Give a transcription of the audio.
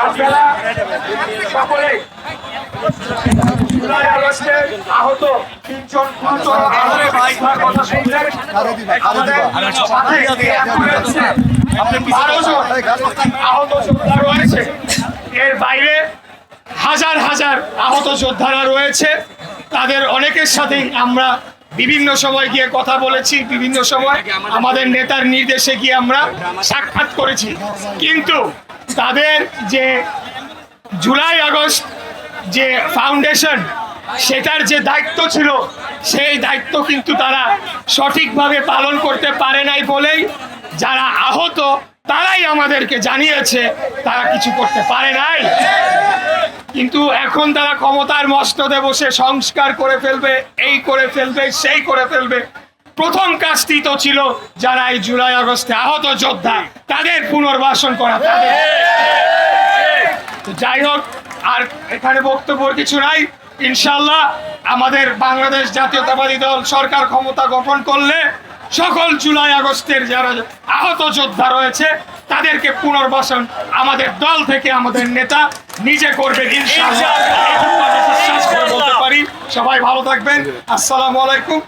আপনারা সকলেই জুলাই আগস্টে আহত 3 জন গুরুতর আহতের কথা শুনলেন। আমাদের সাথে অ্যাম্বুলেন্সে 12 জন আহত যোদ্ধা রয়েছে। এর বাইরে হাজার হাজার আহত যোদ্ধারা রয়েছে। তাদের অনেকের সাথেই আমরা বিভিন্ন সময় গিয়ে কথা বলেছি, বিভিন্ন সময় আমাদের নেতার নির্দেশে গিয়ে আমরা সাক্ষাৎ করেছি। কিন্তু তাদের যে জুলাই আগস্ট যে ফাউন্ডেশন, সেটার যে দায়িত্ব ছিল, সেই দায়িত্ব কিন্তু তারা সঠিকভাবে পালন করতে পারে নাই বলেই যারা আহত তারাই আমাদেরকে জানিয়েছে তারা কিছু করতে পারে নাই। কিন্তু এখন তারা ক্ষমতার মস্তদে বসে সংস্কার করে ফেলবে, এই করে ফেলবে, সেই করে ফেলবে। প্রথম কাজটি তো ছিল যারা এই জুলাই আগস্টে আহত যোদ্ধা তাদের পুনর্বাসন করা। যাই হোক, আর এখানে বক্তব্য কিছু নাই। ইনশাল্লাহ আমাদের বাংলাদেশ জাতীয়তাবাদী দল সরকার ক্ষমতা গঠন করলে সকল জুলাই আগস্টের যারা আহত যোদ্ধা রয়েছে তাদেরকে পুনর্বাসন আমাদের দল থেকে আমাদের নেতা নিজে করবে ইনশাআল্লাহ। বিশ্বাস করে বলতে পারি। সবাই ভালো থাকবেন। আসসালামু আলাইকুম।